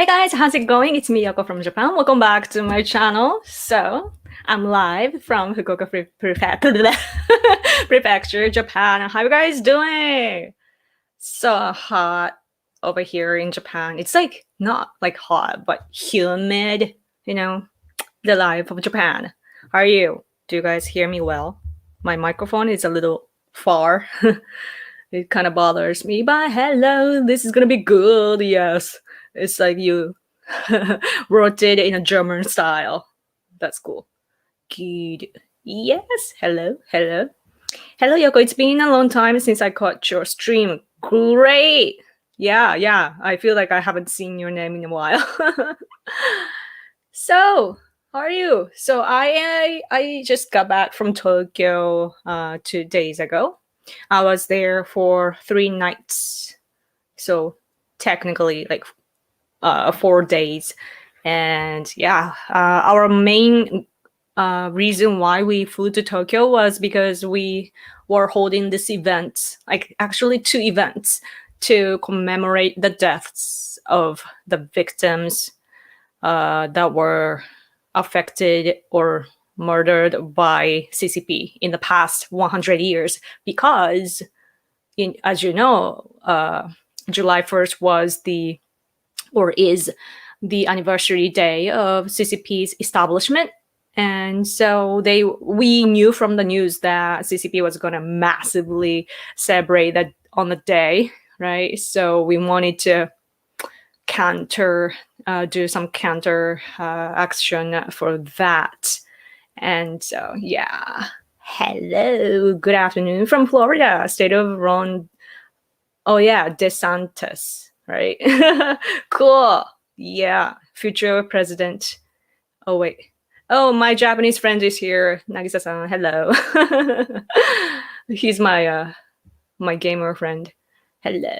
Hey guys, how's it going? It's me, Yoko from Japan. Welcome back to my channel. So, I'm live from Fukuoka Prefecture, Japan. How you guys doing? So hot over here in Japan. It's like not like hot, but humid, the life of Japan. How are you? Do you guys hear me well? My microphone is a little far. It kind of bothers me, but hello, this is gonna be good. Yes, it's like you wrote it in a German style. That's cool. Good. Yes. Hello. Hello. Hello, Yoko. It's been a long time since I caught your stream. Great. Yeah. I feel like I haven't seen your name in a while. So, how are you? So I just got back from Tokyo 2 days ago. I was there for 3 nights. So technically like 4 days. And yeah, our main reason why we flew to Tokyo was because we were holding this event, like actually 2 events, to commemorate the deaths of the victims that were affected or murdered by CCP in the past 100 years. Because, as you know, July 1st is the anniversary day of CCP's establishment. And so we knew from the news that CCP was going to massively celebrate that on the day, right? So we wanted to do some counter action for that. And so, yeah. Hello, good afternoon from Florida, state of Ron. Oh yeah, DeSantis, right? Cool. Yeah, future president. Oh wait. Oh, my Japanese friend is here. Nagisa-san, hello. He's my gamer friend. Hello.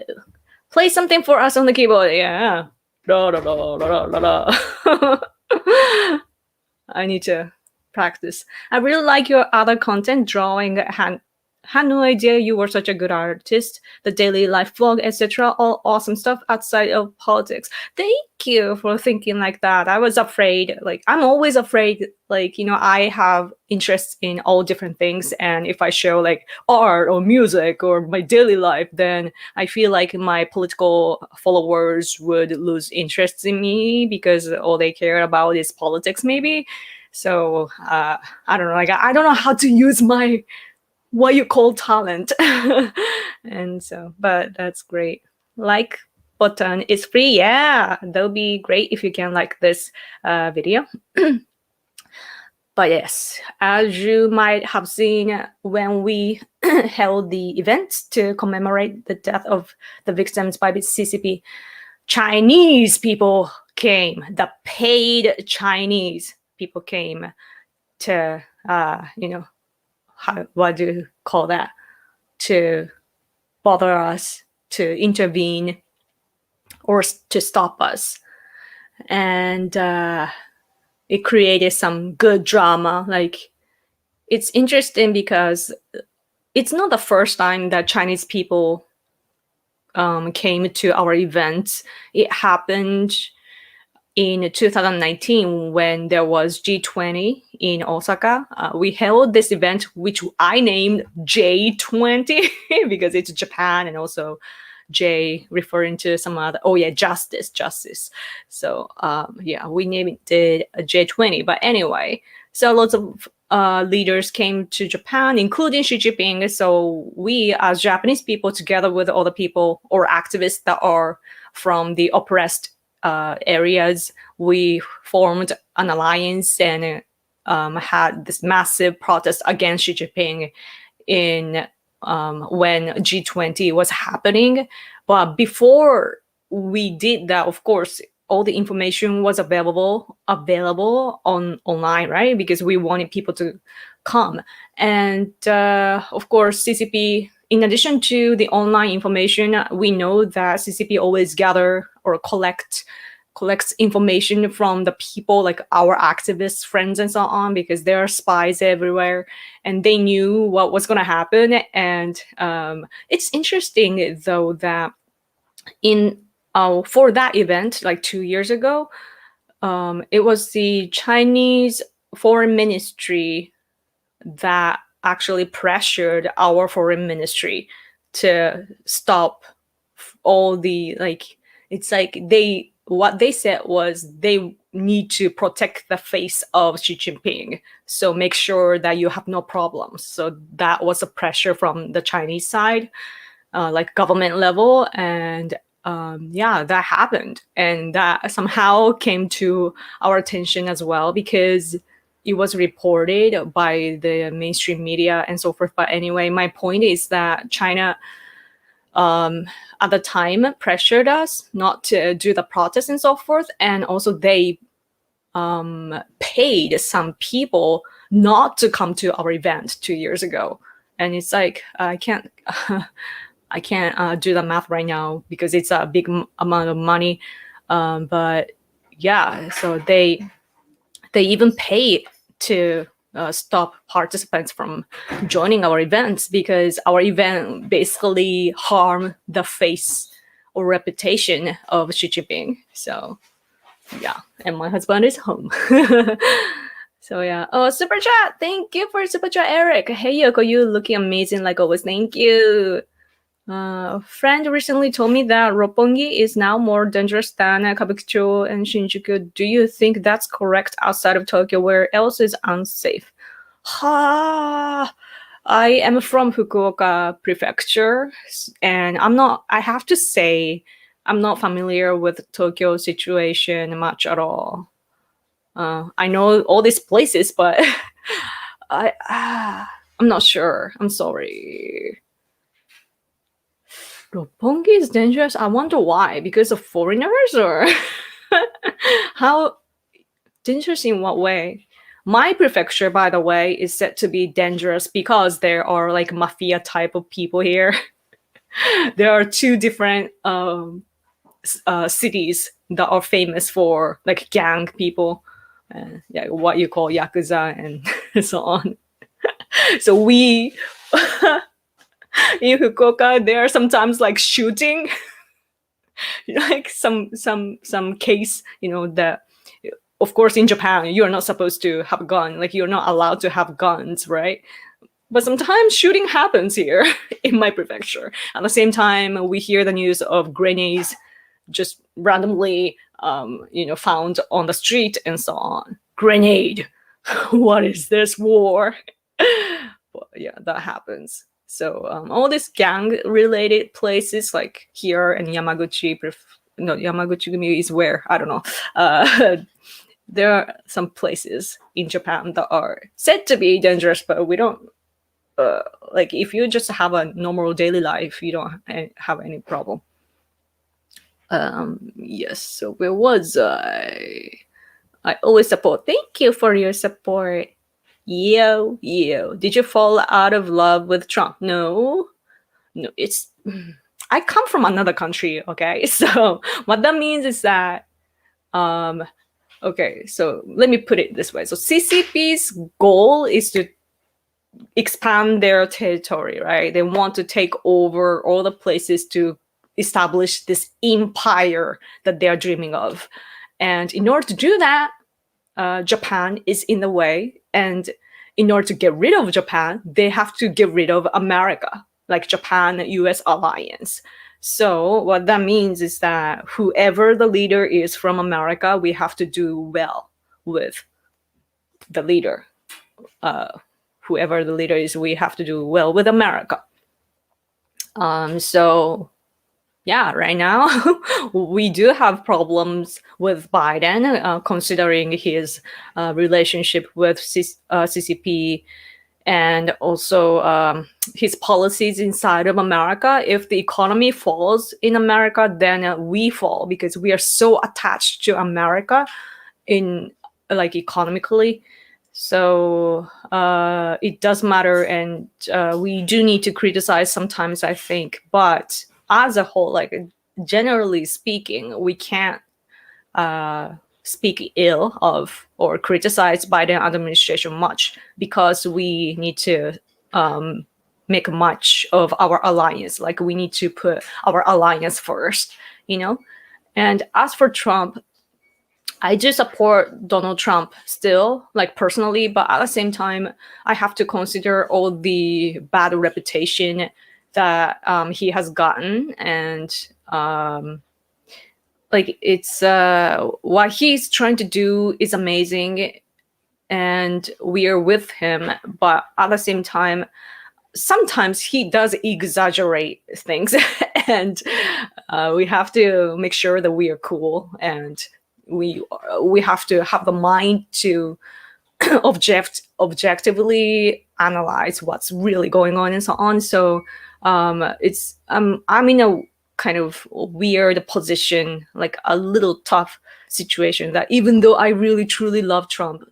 Play something for us on the keyboard. Yeah. Da, da, da, da, da, da. I need to practice. I really like your other content, drawing, had no idea you were such a good artist. The daily life vlog, etc. All awesome stuff outside of politics. Thank you for thinking like that. I was afraid, I'm always afraid, I have interests in all different things. And if I show art or music or my daily life, then I feel like my political followers would lose interest in me because all they care about is politics, maybe. So I don't know. I don't know how to use my what you call talent. And so, but that's great. Like button is free. Yeah, that'll be great if you can like this video. But yes, as you might have seen when we held the event to commemorate the death of the victims by the CCP, Chinese people came. The paid Chinese people came to, what do you call that? To bother us, to intervene, or to stop us. And it created some good drama. It's interesting because it's not the first time that Chinese people came to our events. It happened in 2019 when there was G20 in Osaka. We held this event, which I named J20 because it's Japan, and also J referring to some other, justice. So we named it J20. But anyway, so lots of leaders came to Japan, including Xi Jinping. So we, as Japanese people, together with other people or activists that are from the oppressed areas, we formed an alliance and had this massive protest against Xi Jinping in when G20 was happening. But before we did that, of course, all the information was available online, right? Because we wanted people to come. And of course, CCP, in addition to the online information, we know that CCP always gather or collects information from the people, like our activists, friends, and so on, because there are spies everywhere, and they knew what was going to happen. And it's interesting, though, that in for that event, like 2 years ago, it was the Chinese foreign ministry that actually pressured our foreign ministry to stop all the, like, it's like what they said was they need to protect the face of Xi Jinping, so make sure that you have no problems. So that was a pressure from the Chinese side, like government level. And yeah, that happened, and that somehow came to our attention as well, because it was reported by the mainstream media and so forth. But anyway, my point is that China at the time pressured us not to do the protests and so forth, and also they paid some people not to come to our event 2 years ago. And it's like, I can't I can't do the math right now because it's a big amount of money, but yeah, so they even pay to stop participants from joining our events, because our event basically harm the face or reputation of Xi Jinping. So yeah, and my husband is home. So yeah. Oh, super chat! Thank you for super chat, Eric. Hey Yoko, you looking amazing like always. Thank you. A friend recently told me that Roppongi is now more dangerous than Kabukicho and Shinjuku. Do you think that's correct outside of Tokyo? Where else is unsafe? Ha! I am from Fukuoka Prefecture, and I have to say, I'm not familiar with Tokyo situation much at all. I know all these places, but I'm not sure. I'm sorry. Roppongi is dangerous. I wonder why. Because of foreigners, or how dangerous in what way? My prefecture, by the way, is said to be dangerous because there are like mafia type of people here. There are two different cities that are famous for like gang people, yeah, what you call yakuza and so on. So we in Fukuoka, there are sometimes like shooting, like some case, that of course in Japan you're not supposed to have a gun, like you're not allowed to have guns, right? But sometimes shooting happens here in my prefecture. At the same time, we hear the news of grenades just randomly, found on the street and so on. Grenade. What is this war? Well, yeah, that happens. So all these gang-related places, like here in Yamaguchi, Yamaguchi is where, I don't know. There are some places in Japan that are said to be dangerous, but we don't. Like if you just have a normal daily life, you don't have any problem. Yes. So where was I? I always support. Thank you for your support. Yo. Did you fall out of love with Trump? No. It's. I come from another country. Okay, so what that means is that, okay, so let me put it this way. So CCP's goal is to expand their territory, right? They want to take over all the places to establish this empire that they are dreaming of. And in order to do that, Japan is in the way. And in order to get rid of Japan, they have to get rid of America, like Japan-US alliance. So what that means is that whoever the leader is from America, we have to do well with the leader. Whoever the leader is, we have to do well with America. So yeah, right now we do have problems with Biden, considering his relationship with CCP, and also his policies inside of America. If the economy falls in America, then we fall, because we are so attached to America in like economically. So it does matter, and we do need to criticize sometimes, I think. But as a whole, like generally speaking, we can't speak ill of or criticize Biden administration much, because we need to make much of our alliance. Like we need to put our alliance first, And as for Trump, I do support Donald Trump still, like personally, but at the same time, I have to consider all the bad reputation that he has gotten, and like it's what he's trying to do is amazing, and we are with him. But at the same time, sometimes he does exaggerate things, and we have to make sure that we are cool, and we have to have the mind to objectively analyze what's really going on and so on. So it's I'm in a kind of weird position, like a little tough situation, that even though I really truly love Trump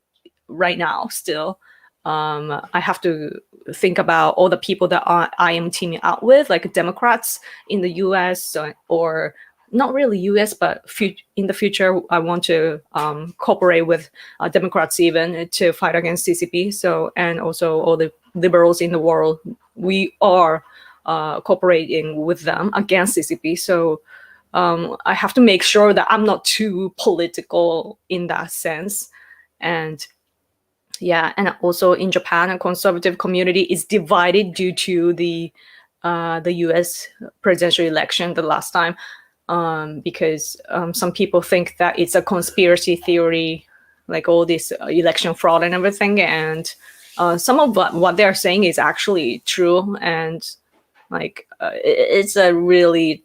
right now still, I have to think about all the people that I am teaming out with, like Democrats in the US, or not really US, but in the future, I want to cooperate with Democrats even to fight against CCP. So, and also all the liberals in the world, we are cooperating with them against CCP. So I have to make sure that I'm not too political in that sense. And yeah, and also in Japan, a conservative community is divided due to the U.S. presidential election the last time, because some people think that it's a conspiracy theory, like all this election fraud and everything, and some of what they're saying is actually true, and like it's a really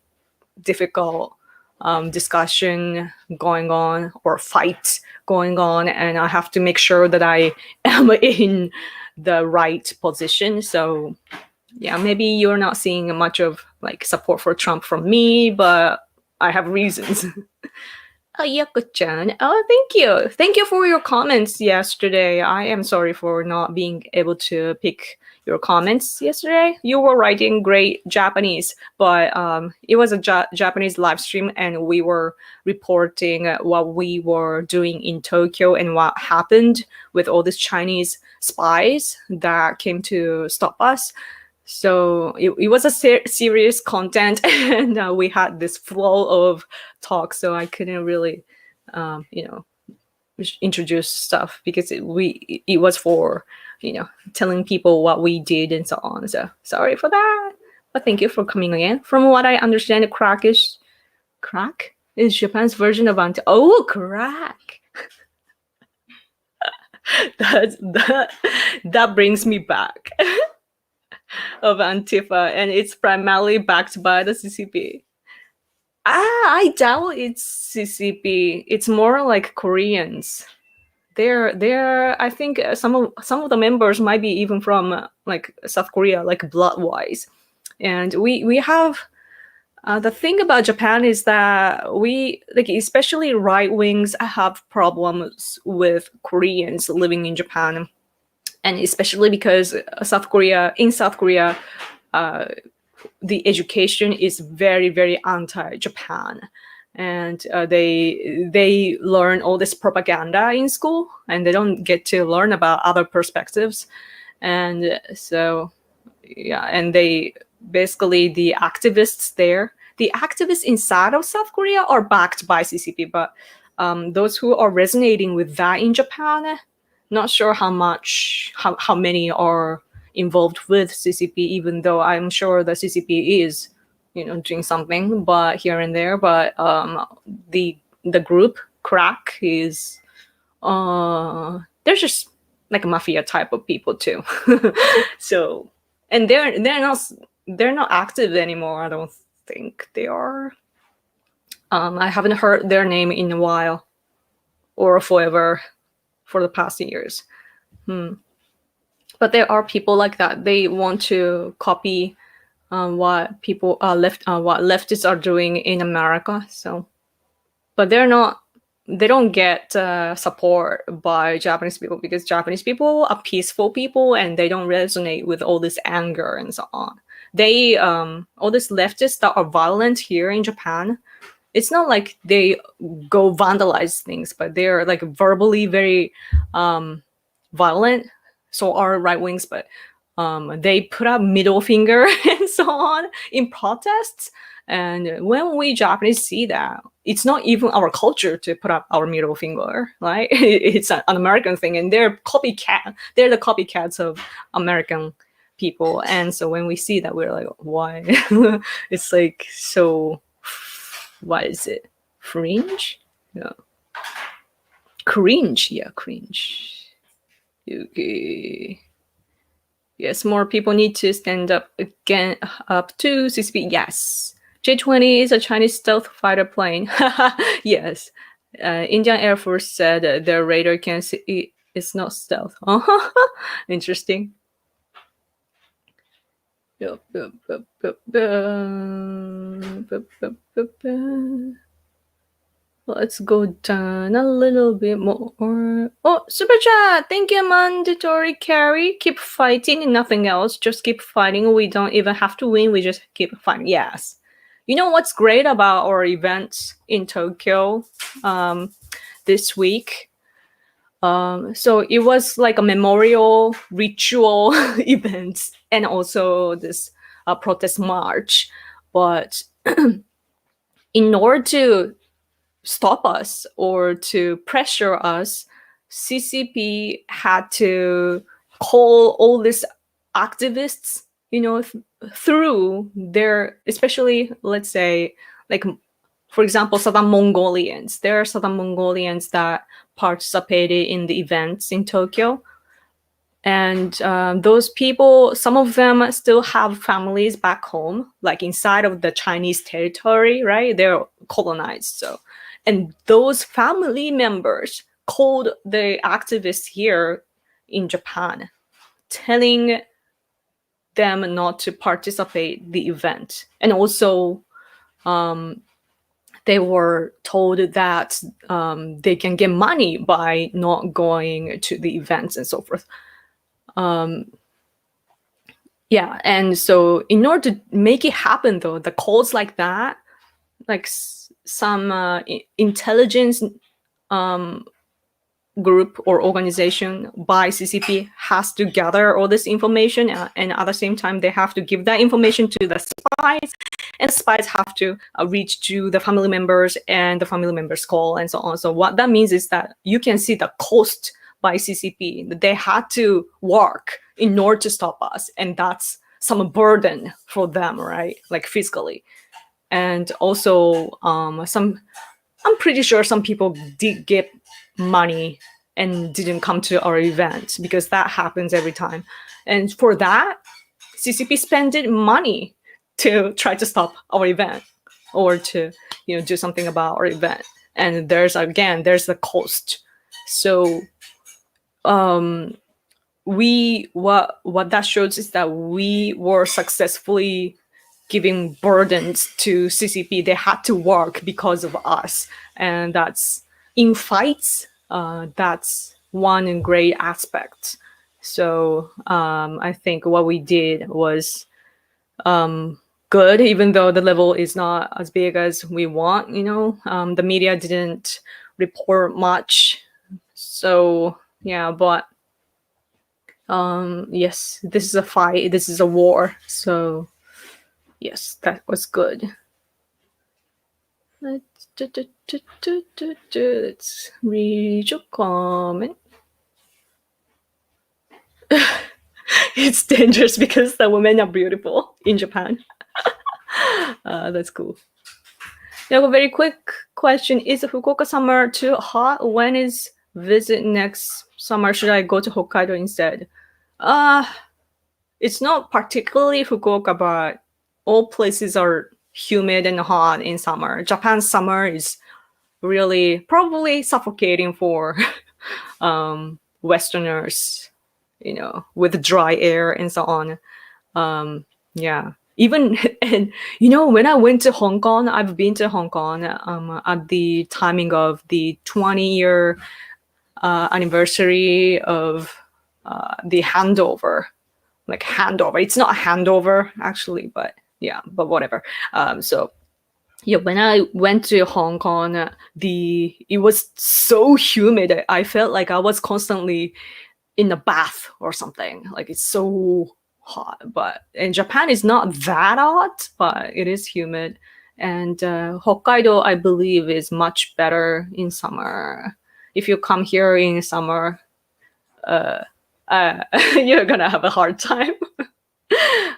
difficult discussion going on, or fight going on, and I have to make sure that I am in the right position. So yeah, maybe you're not seeing much of like support for Trump from me, but I have reasons. Oh, Yoko-chan. Oh, thank you. Thank you for your comments yesterday. I am sorry for not being able to pick your comments yesterday. You were writing great Japanese, but it was a Japanese live stream, and we were reporting what we were doing in Tokyo and what happened with all these Chinese spies that came to stop us. So it was a serious content, and we had this flow of talk, so I couldn't really, introduce stuff, because it was for, telling people what we did and so on. So sorry for that, but thank you for coming again. From what I understand, crack is Japan's version of crack. that brings me back. Of Antifa, and it's primarily backed by the CCP. I doubt it's CCP. It's more like Koreans. They're. I think some of the members might be even from like South Korea, like blood-wise. And we have the thing about Japan is that we, like, especially right wings, have problems with Koreans living in Japan. And especially because in South Korea, the education is very, very anti-Japan, and they learn all this propaganda in school, and they don't get to learn about other perspectives. And so, yeah, and they basically the activists inside of South Korea are backed by CCP, but those who are resonating with that in Japan, not sure how many are involved with CCP, even though I'm sure the CCP is, doing something, but here and there. But the group crack is they're just like a mafia type of people too. So, and they're not active anymore. I don't think they are. I haven't heard their name in a while, or forever, for the past years. But there are people like that. They want to copy what people what leftists are doing in America. So, but they don't get support by Japanese people, because Japanese people are peaceful people, and they don't resonate with all this anger and so on. They all these leftists that are violent here in Japan, it's not like they go vandalize things, but they're like verbally very violent. So are right wings, but they put up middle finger and so on in protests. And when we Japanese see that, it's not even our culture to put up our middle finger, right? It's an American thing, and they're the copycats of American people. And so when we see that, we're like, why? It's like, so what is it? Fringe? No. Cringe. Yeah, cringe. Okay. Yes, more people need to stand up to CCP. Yes. J-20 is a Chinese stealth fighter plane. Yes. Indian Air Force said their radar can see it's not stealth. Interesting. Let's go down a little bit more. Oh, super chat! Thank you, mandatory carry. Keep fighting and nothing else. Just keep fighting. We don't even have to win. We just keep fighting. Yes. You know what's great about our events in Tokyo this week? So it was like a memorial ritual event and also this protest march. But in order to stop us or to pressure us, CCP had to call all these activists, through their, especially, let's say, like, for example, Southern Mongolians. There are Southern Mongolians that participated in the events in Tokyo. And those people, some of them still have families back home, like inside of the Chinese territory, right? They're colonized. So, and those family members called the activists here in Japan, telling them not to participate the event. And also, they were told that they can get money by not going to the events and so forth. Yeah, and so in order to make it happen, though, the calls like that, like some intelligence group or organization by CCP has to gather all this information, and at the same time, they have to give that information to the spies, and spies have to reach to the family members, and the family members call, and so on. So what that means is that you can see the cost by CCP. They had to work in order to stop us, and that's some burden for them, right? Like physically. And also, I'm pretty sure some people did get money and didn't come to our event, because that happens every time. And for that, CCP spent money to try to stop our event or to, do something about our event. And there's the cost. So what that shows is that we were successfully giving burdens to CCP. They had to work because of us, and that's in fights. That's one great aspect. So I think what we did was good, even though the level is not as big as we want. The media didn't report much. So yeah, but yes, this is a fight. This is a war. So yes, that was good. Let's read your comment. It's dangerous because the women are beautiful in Japan. That's cool. A very quick question. Is Fukuoka summer too hot? When is visit next summer? Should I go to Hokkaido instead? It's not particularly Fukuoka, but all places are humid and hot in summer. Japan's summer is really probably suffocating for Westerners, with dry air and so on. Yeah. Even, and when I went to Hong Kong, I've been to Hong Kong at the timing of the 20-year anniversary of the handover. Like handover. It's not a handover, actually, but yeah, but whatever. So yeah, when I went to Hong Kong, it was so humid. I felt like I was constantly in a bath or something. Like it's so hot. But in Japan, it's not that hot, but it is humid. And Hokkaido, I believe, is much better in summer. If you come here in summer, you're gonna have a hard time.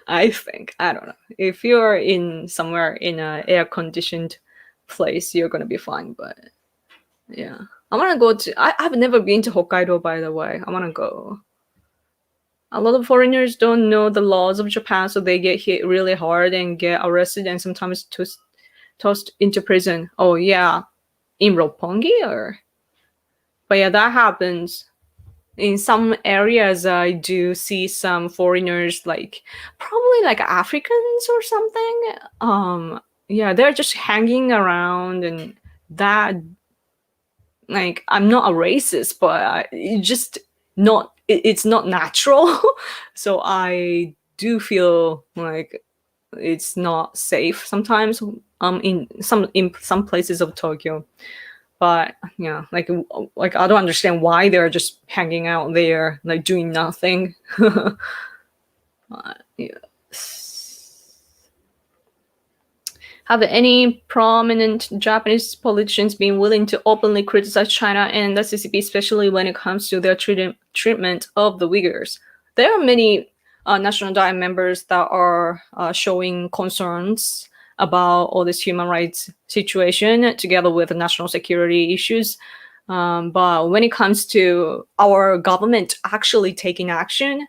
I think. I don't know. If you're in somewhere in a air conditioned place, you're gonna be fine. But yeah, I wanna go to. I've never been to Hokkaido, by the way. I wanna go. A lot of foreigners don't know the laws of Japan, so they get hit really hard and get arrested and sometimes tossed into prison. Oh yeah, in Roppongi or. But yeah, that happens. In some areas, I do see some foreigners, like probably like Africans or something. Yeah, they're just hanging around, and that, like, I'm not a racist, but it's just not. It's not natural. So I do feel like it's not safe sometimes. In some places of Tokyo. But yeah, like I don't understand why they're just hanging out there, like doing nothing. Yeah. Have any prominent Japanese politicians been willing to openly criticize China and the CCP, especially when it comes to their treatment of the Uyghurs? There are many National Diet members that are showing concerns about all this human rights situation together with national security issues. But when it comes to our government actually taking action,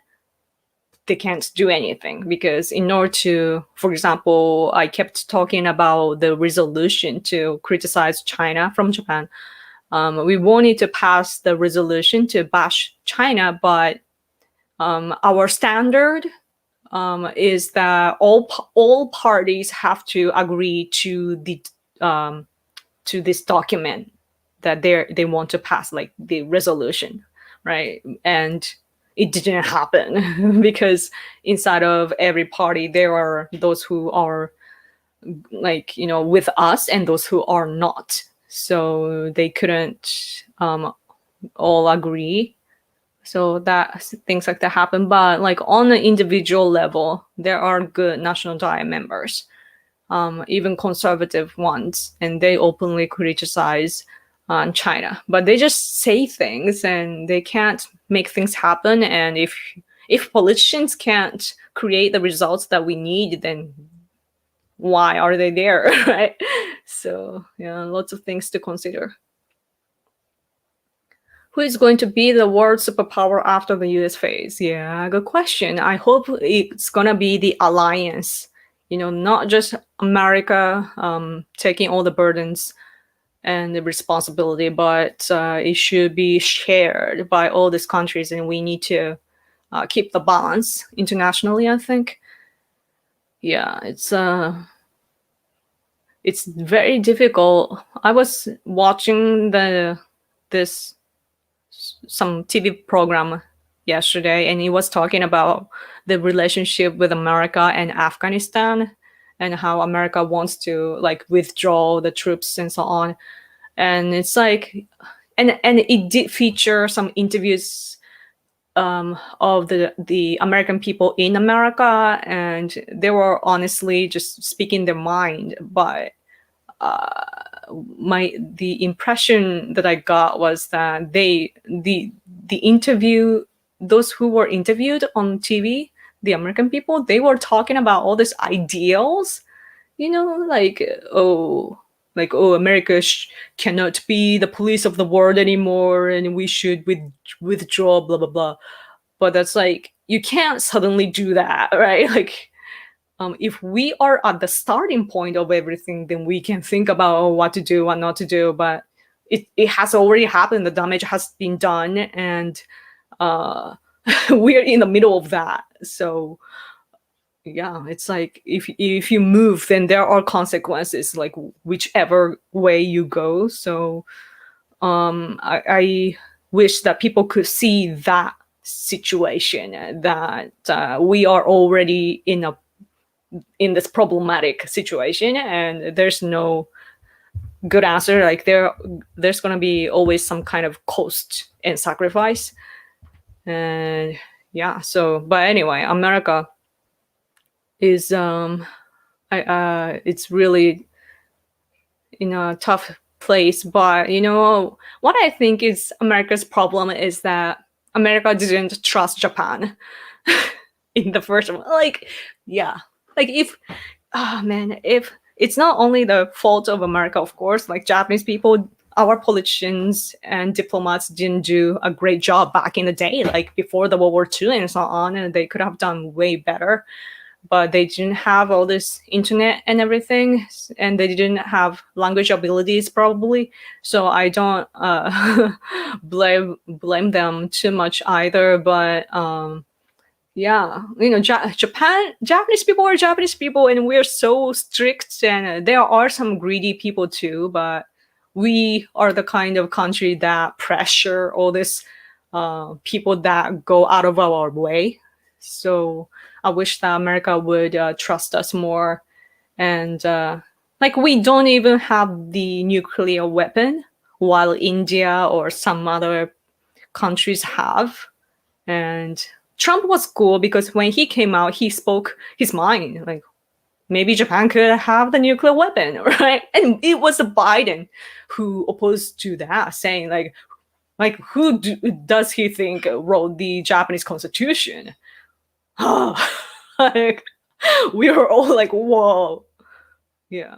they can't do anything, because in order to, for example, I kept talking about the resolution to criticize China from Japan. We wanted to pass the resolution to bash China, but our standard is that all parties have to agree to this document that they want to pass, like the resolution, right? And it didn't happen because inside of every party there are those who are, like, with us and those who are not. So they couldn't all agree. So that things like that happen. But like on an individual level, there are good National Diet members, even conservative ones, and they openly criticize China. But they just say things and they can't make things happen. And if politicians can't create the results that we need, then why are they there, right? So yeah, lots of things to consider. Who is going to be the world superpower after the US phase? Yeah, good question. I hope it's gonna be the alliance, not just America taking all the burdens and the responsibility, but it should be shared by all these countries, and we need to keep the balance internationally, I think. Yeah, it's very difficult. I was watching this some TV program yesterday, and he was talking about the relationship with America and Afghanistan, and how America wants to like withdraw the troops and so on. And it's like, and it did feature some interviews of the American people in America, and they were honestly just speaking their mind. But the impression that I got was that the interview, those who were interviewed on TV, the American people, they were talking about all these ideals, like, America cannot be the police of the world anymore, and we should withdraw, blah blah blah. But that's like, you can't suddenly do that, right? Like, if we are at the starting point of everything, then we can think about what to do, what not to do. But it has already happened. The damage has been done, and we're in the middle of that. So yeah, it's like, if you move, then there are consequences, like whichever way you go. So I wish that people could see that situation, that we are already in this problematic situation, and there's no good answer. Like, there's going to be always some kind of cost and sacrifice. And yeah, so, but anyway, America is it's really in a tough place. But what I think is America's problem is that America didn't trust Japan in the first one. Like, yeah, like if, oh man, if it's not only the fault of America, of course, like Japanese people, our politicians and diplomats didn't do a great job back in the day, like before the World War II and so on, and they could have done way better. But they didn't have all this internet and everything, and they didn't have language abilities probably. So I don't blame them too much either. But yeah, Japanese people are Japanese people, and we're so strict, and there are some greedy people too. But we are the kind of country that pressure all this people that go out of our way. So I wish that America would trust us more. And like we don't even have the nuclear weapon, while India or some other countries have. And Trump was cool because when he came out, he spoke his mind. Like maybe Japan could have the nuclear weapon, right? And it was Biden who opposed to that, saying like who does he think wrote the Japanese constitution? Like we were all like, whoa, yeah.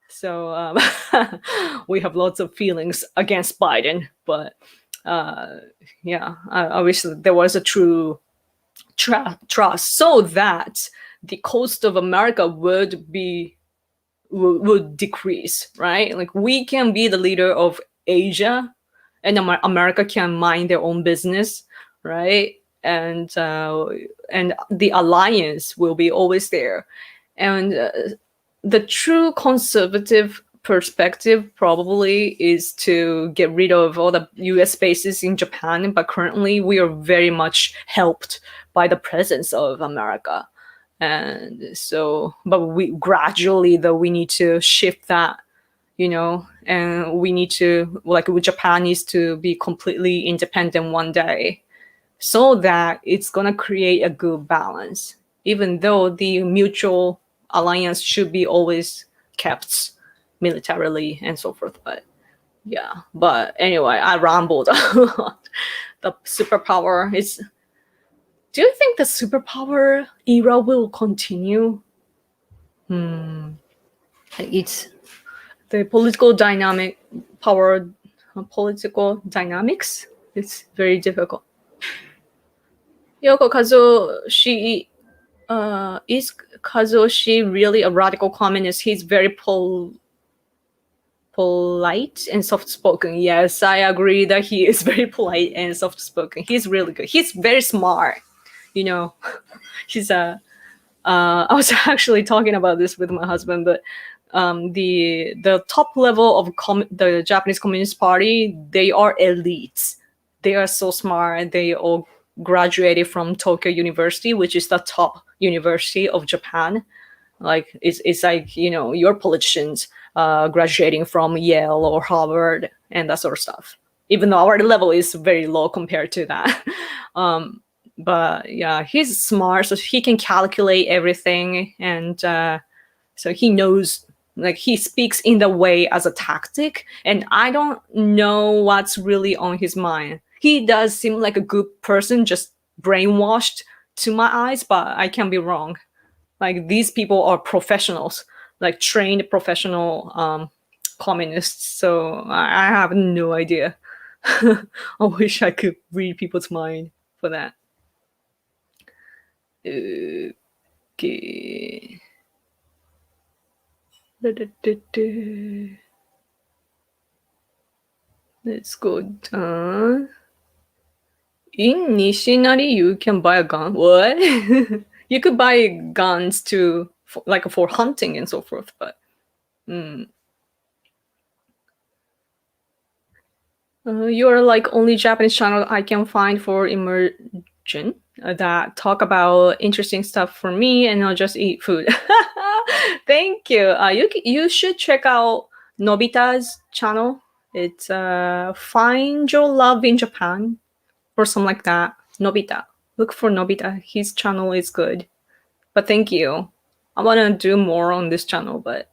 So we have lots of feelings against Biden, but yeah, I wish there was a true trust, so that the cost of America would decrease, right? Like we can be the leader of Asia, and America can mind their own business, right? And the alliance will be always there. And the true conservative perspective probably is to get rid of all the US bases in Japan, but currently we are very much helped by the presence of America. And so, but we gradually, though, we need to shift that, and we need to, like, Japan needs to be completely independent one day, so that it's going to create a good balance, even though the mutual alliance should be always kept militarily and so forth. But yeah, but anyway, I rambled a lot. The superpower is, do you think the superpower era will continue? It's the political dynamics. It's very difficult. Yoko Kazushi, is Kazushi really a radical communist? He's very polite and soft-spoken. Yes, I agree that he is very polite and soft-spoken. He's really good. He's very smart. He's a. I was actually talking about this with my husband, but the top level of the Japanese Communist Party, they are elites. They are so smart. They all graduated from Tokyo University, which is the top university of Japan. Like it's like your politicians graduating from Yale or Harvard and that sort of stuff. Even though our level is very low compared to that. But yeah, he's smart, so he can calculate everything, and so he knows. Like he speaks in the way as a tactic, and I don't know what's really on his mind. He does seem like a good person, just brainwashed to my eyes, but I can be wrong. Like these people are professionals, like trained professional communists. So I have no idea. I wish I could read people's mind for that. Okay. Let's go down. In Nishinari, you can buy a gun. What? You could buy guns to for hunting and so forth, but you're like only Japanese channel I can find for immersion that talk about interesting stuff for me, and not just eat food. Thank you. You should check out Nobita's channel. It's Find Your Love in Japan or something like that. Nobita. Look for Nobita. His channel is good. But thank you. I want to do more on this channel, but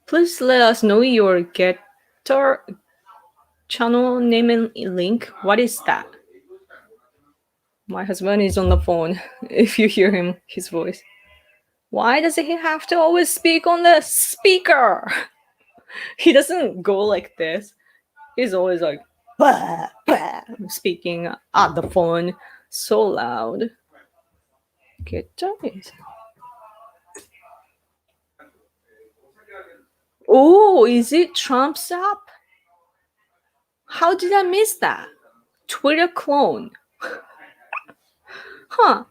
Please let us know your Getter channel name and link. What is that? My husband is on the phone. If you hear him, his voice. Why does he have to always speak on the speaker? He doesn't go like this. He's always like bah, bah, speaking at the phone so loud. Getter is. Oh, is it Trump's app? How did I miss that? Twitter clone. Huh.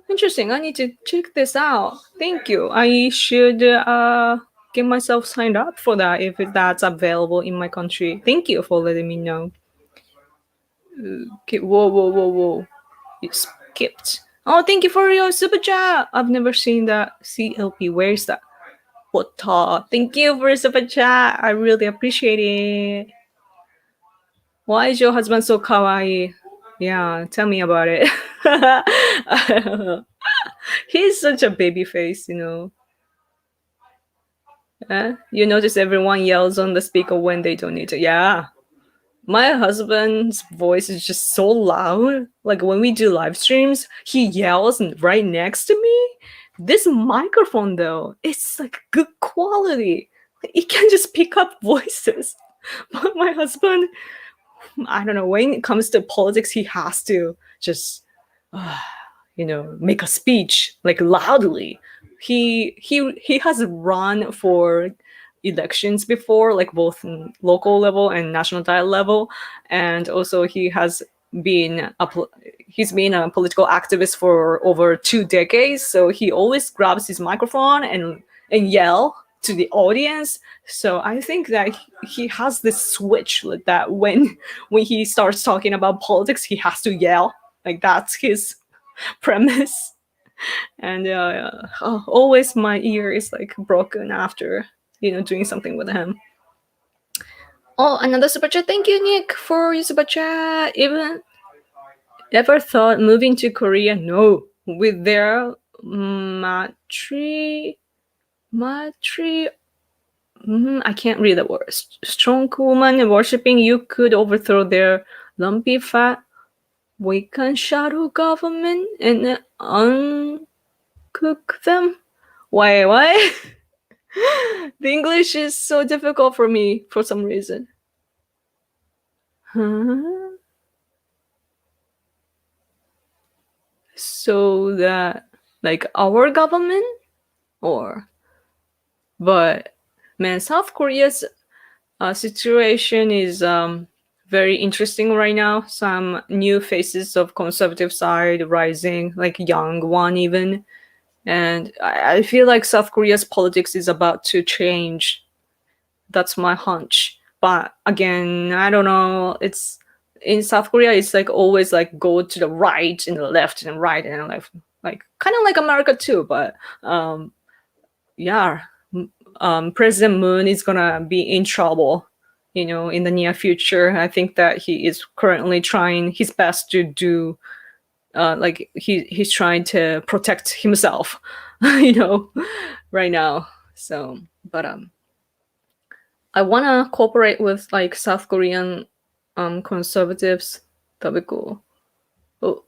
Interesting. I need to check this out. Thank you. I should get myself signed up for that if that's available in my country. Thank you for letting me know. Okay. Whoa. You skipped. Oh, thank you for your super chat. I've never seen that CLP. Where is that? What? Thank you for super chat. I really appreciate it. Why is your husband so kawaii? Yeah, tell me about it. He's such a baby face, you know. You notice everyone yells on the speaker when they don't need to. Yeah. My husband's voice is just so loud. Like when we do live streams, he yells right next to me. This microphone, though, it's like good quality. It can just pick up voices. But my husband, I don't know, when it comes to politics, he has to just, make a speech like loudly. He has run for elections before, like both in local level and national diet level, and also he's been a political activist for over 2 decades. So he always grabs his microphone and yell to the audience. So I think that he has this switch like that when he starts talking about politics, he has to yell. Like that's his premise. And always my ear is like broken after doing something with him. Oh, another super chat. Thank you, Nick, for your super chat. Even ever thought moving to Korea? No, with their matri. I can't read the word. Strong woman worshipping, you could overthrow their lumpy fat weakened shadow government and uncook them. Why? What? The English is so difficult for me for some reason. Huh? So that like our government but man, South Korea's situation is very interesting right now. Some new faces of conservative side rising, like young one even. And I feel like South Korea's politics is about to change. That's my hunch. But again, I don't know. It's in South Korea, it's like always like go to the right and the left and right and left. Like kind of like America too, but yeah. President Moon is gonna be in trouble, in the near future. I think that he is currently trying his best to do, like he's trying to protect himself, right now. So, but I wanna cooperate with like South Korean conservatives. That'd be cool. Oh,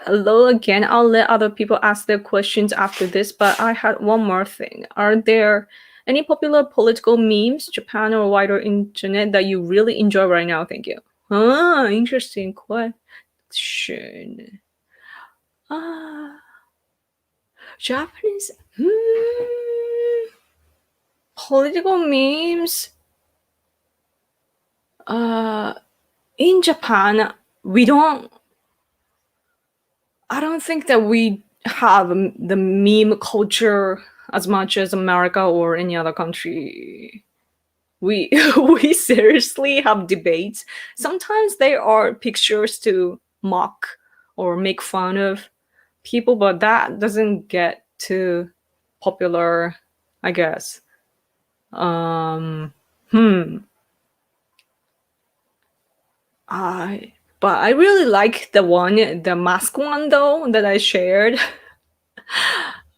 hello again. I'll let other people ask their questions after this, but I had one more thing. Are there any popular political memes, Japan or wider internet, that you really enjoy right now? Thank you. Interesting question. Japanese political memes. In Japan, I don't think that we have the meme culture as much as America or any other country. We we seriously have debates. Sometimes there are pictures to mock or make fun of people, but that doesn't get too popular, I guess. But I really like the mask one though that I shared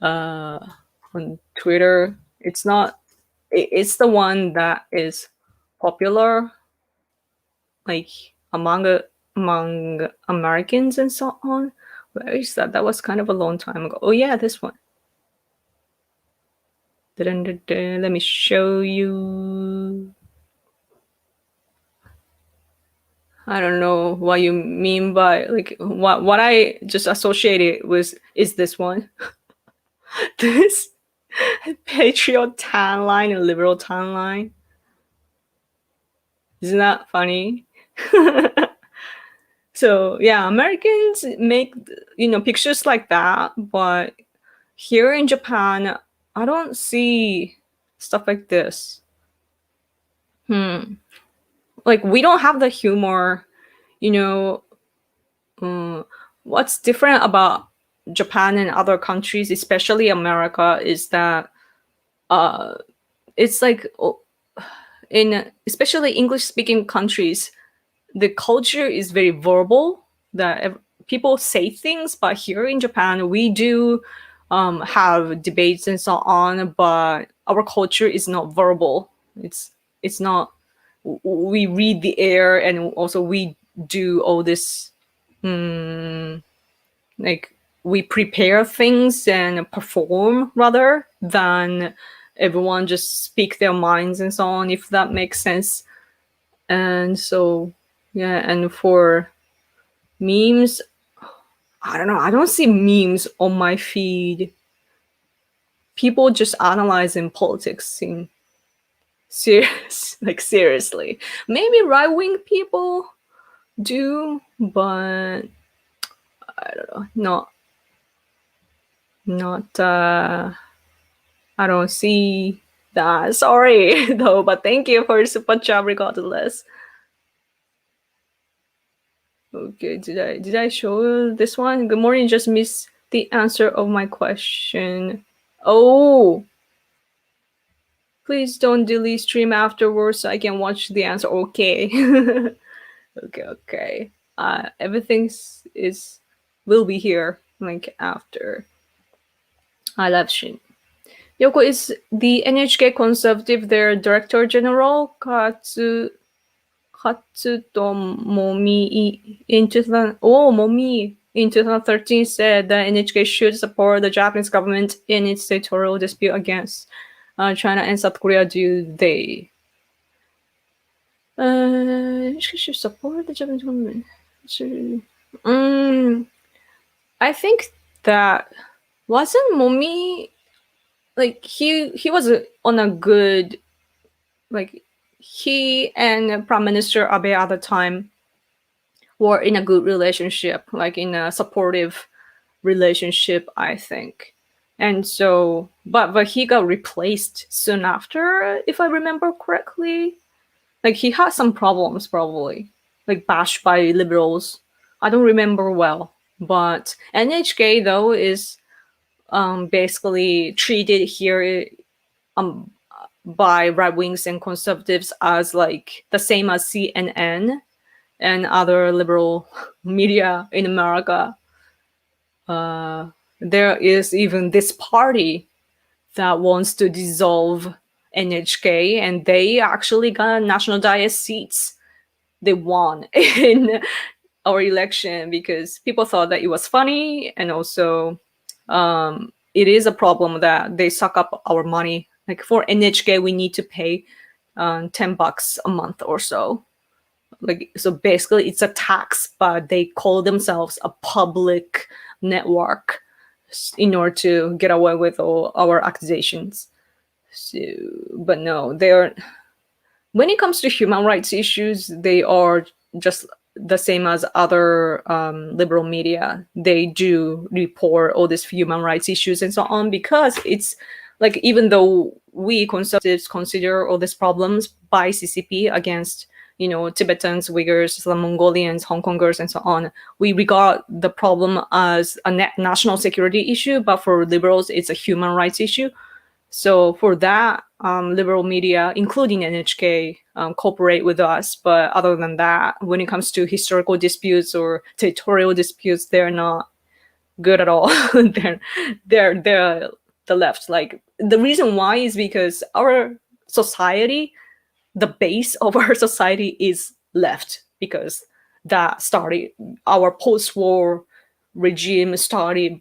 on Twitter. It's not it's the one that is popular, like among Americans and so on. Where is that? That was kind of a long time ago. Oh yeah, this one. Let me show you. I don't know what you mean by like what I just associated with is this one. This patriot tan line and liberal tan line. Isn't that funny? So yeah, Americans make pictures like that, but here in Japan, I don't see stuff like this. Like we don't have the humor, you know. What's different about Japan and other countries, especially America, is that it's like in especially English-speaking countries, the culture is very verbal. That people say things, but here in Japan, we do have debates and so on, but our culture is not verbal. It's not. We read the air, and also we do all this. Like we prepare things and perform rather than everyone just speak their minds and so on, if that makes sense. And so yeah, and for memes, I don't know, I don't see memes on my feed. People just analyzing politics in like seriously. Maybe right-wing people do, but I don't know, not I don't see that. Sorry though, but thank you for super chat regardless. Okay, did I show you this one? Good morning, just missed the answer of my question. Oh, please don't delete stream afterwards so I can watch the answer. Okay. okay. Everything will be here like after I live stream. Yoko, is the NHK Conservative their Director General Katsutomomi in 2013 said that NHK should support the Japanese government in its territorial dispute against China and South Korea. Do they? NHK should support the Japanese government. I think that wasn't Momi like he was on a good, like he and Prime Minister Abe at the time were in a good relationship, like in a supportive relationship, I think. And so but he got replaced soon after, if I remember correctly. Like he had some problems, probably like bashed by liberals. I don't remember well, but NHK though is basically treated here by right wings and conservatives as like the same as CNN and other liberal media in America. There is even this party that wants to dissolve NHK, and they actually got national diet seats. They won in our election because people thought that it was funny, and also it is a problem that they suck up our money. Like for NHK, we need to pay $10 a month or so. Like so, basically, it's a tax, but they call themselves a public network in order to get away with all our accusations. So, but no, they're when it comes to human rights issues, they are just the same as other liberal media. They do report all these human rights issues and so on, because it's like, even though we conservatives consider all these problems by CCP against, Tibetans, Uyghurs, the Mongolians, Hong Kongers, and so on, we regard the problem as a national security issue, but for liberals, it's a human rights issue. So for that, liberal media, including NHK, cooperate with us. But other than that, when it comes to historical disputes or territorial disputes, they're not good at all. they're the left. Like the reason why is because our society, the base of our society is left, because that started, our post-war regime started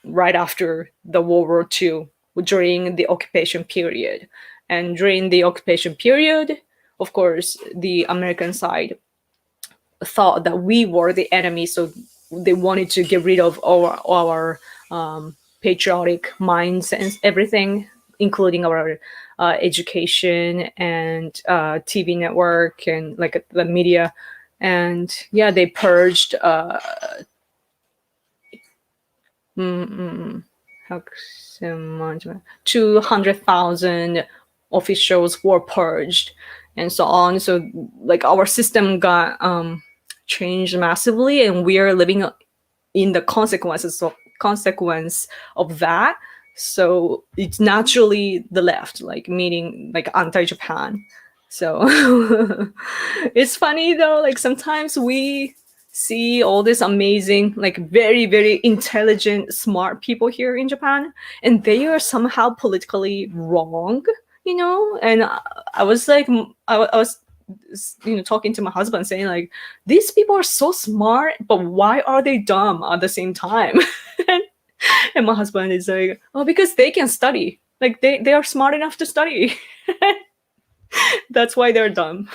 right after the World War II, during the occupation period. And during the occupation period, of course, the American side thought that we were the enemy, so they wanted to get rid of our patriotic minds and everything, including our education and TV network and like the media. And yeah, they purged 200,000 officials were purged and so on. So like our system got changed massively, and we are living in the consequence of that. So it's naturally the left, like meaning like anti-Japan. So it's funny though, like sometimes we see all this amazing, like very, very intelligent, smart people here in Japan, and they are somehow politically wrong, you know? And I was like, I was, you know, talking to my husband saying like, these people are so smart, but why are they dumb at the same time? And my husband is like, oh, because they can study. Like they are smart enough to study. That's why they're dumb.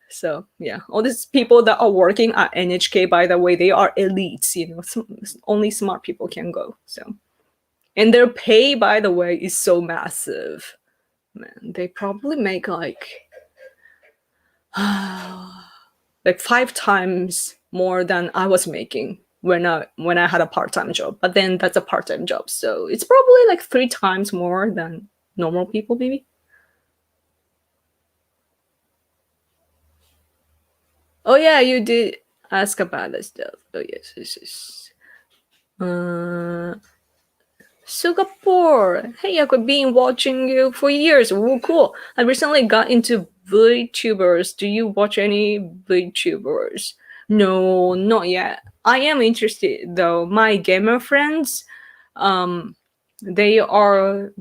So yeah, all these people that are working at NHK, by the way, they are elites, you know, only smart people can go. So, and their pay, by the way, is so massive. Man, they probably make like 5 times more than I was making when I had a part-time job. But then that's a part-time job, so it's probably like 3 times more than normal people, maybe. Oh yeah, you did ask about that stuff. Oh yes, yes. Singapore. Hey, I've been watching you for years. Oh, cool. I recently got into VTubers. Do you watch any VTubers? No, not yet. I am interested though. My gamer friends, they are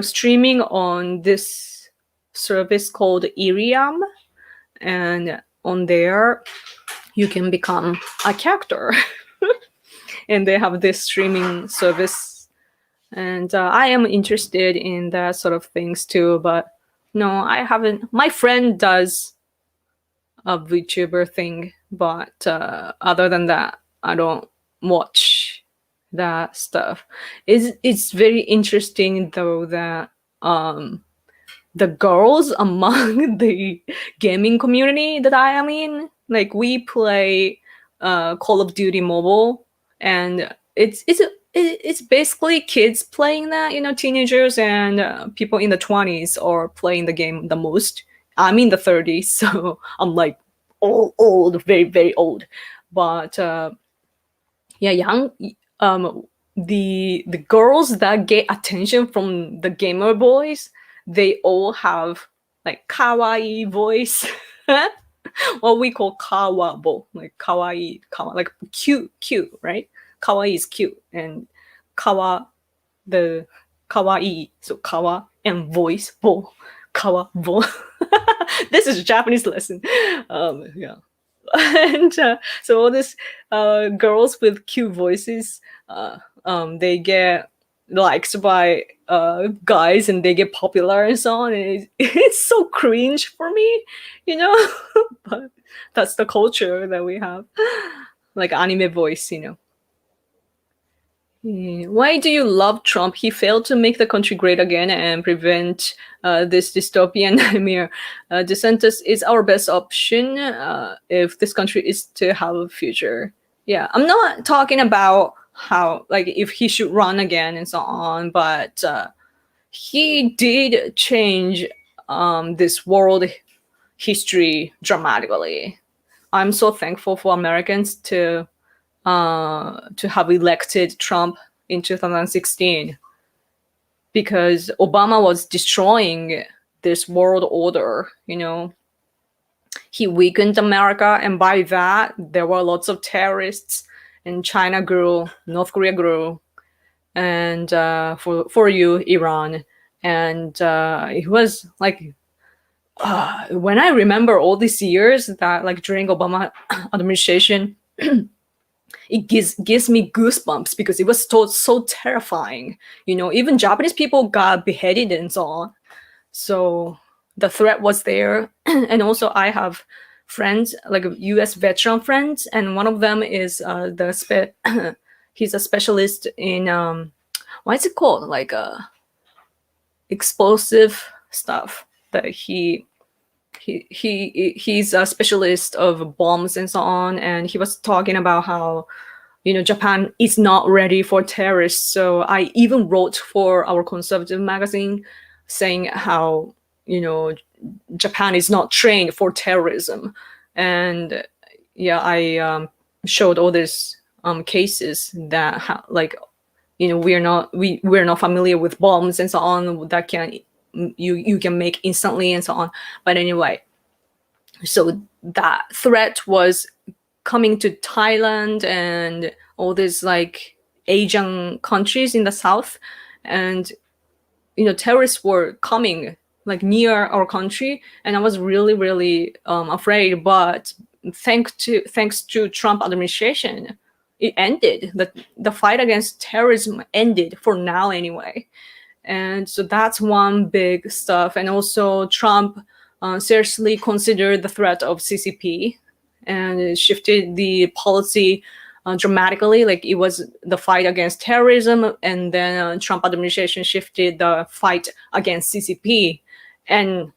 streaming on this service called Iriam, and on there you can become a character. And they have this streaming service, and I am interested in that sort of things too, but no, I haven't. My friend does a VTuber thing, but other than that, I don't watch that stuff. It's very interesting though that the girls among the gaming community that I am in, like we play Call of Duty Mobile, and it's basically kids playing that, you know, teenagers and people in the 20s are playing the game the most. I'm in the 30s, so I'm like old, very, very old. But yeah, young, the girls that get attention from the gamer boys, they all have like kawaii voice. What we call kawabo, like kawaii, like cute, right? Kawaii is cute, and the kawaii, so kawa and voice, bo, kawabo. This is a Japanese lesson. Yeah. And so all these girls with cute voices, they get liked by guys, and they get popular and so on. And it's so cringe for me, you know. But that's the culture that we have, like anime voice, you know. Why do you love Trump? He failed to make the country great again and prevent this dystopian nightmare. DeSantis is our best option if this country is to have a future. Yeah, I'm not talking about how, like, if he should run again and so on, but he did change this world history dramatically. I'm so thankful for Americans to have elected Trump in 2016, because Obama was destroying this world order, you know. He weakened America, and by that there were lots of terrorists, and China grew, North Korea grew, and for you, Iran. And it was like, when I remember all these years that like during Obama administration, it gives me goosebumps because it was so terrifying. Even Japanese people got beheaded and so on. So the threat was there. And also I have friends, like US veteran friends, and one of them is he's a specialist in what is it called, like explosive stuff, that he's a specialist of bombs and so on, and he was talking about how Japan is not ready for terrorists. So I even wrote for our conservative magazine saying how Japan is not trained for terrorism. And yeah, I showed all these cases that we're not familiar with bombs and so on that you can make instantly and so on. But anyway, so that threat was coming to Thailand and all these like Asian countries in the south, and terrorists were coming like near our country, and I was really really afraid. But thanks to Trump administration, it ended. The fight against terrorism ended for now anyway. And so that's one big stuff. And also Trump seriously considered the threat of CCP and shifted the policy dramatically. Like it was the fight against terrorism, and then Trump administration shifted the fight against CCP. And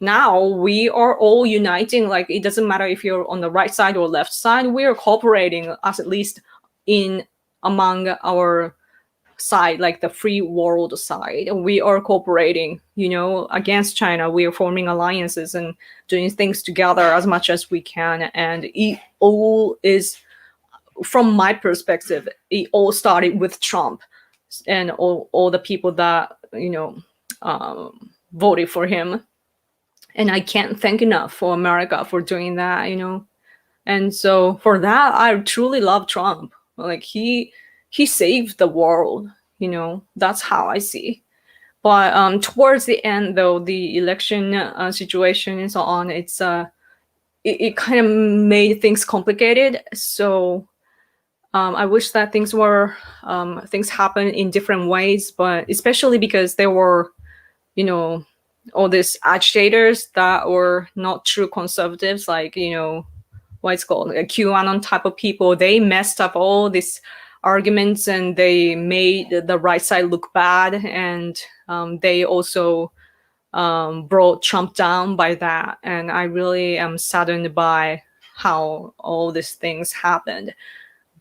now we are all uniting. Like it doesn't matter if you're on the right side or left side, we are cooperating, as at least in among our side, like the free world side. We are cooperating, against China. We are forming alliances and doing things together as much as we can. And it all is, from my perspective, it all started with Trump and all the people that voted for him. And I can't thank enough for America for doing that. And so for that, I truly love Trump. Like he saved the world. That's how I see. But towards the end, though, the election situation and so on, it kind of made things complicated. So I wish that things happened in different ways, but especially because there were, all these agitators that were not true conservatives, like what it's called, a QAnon type of people. They messed up all these arguments and they made the right side look bad, and they also brought Trump down by that. And I really am saddened by how all these things happened.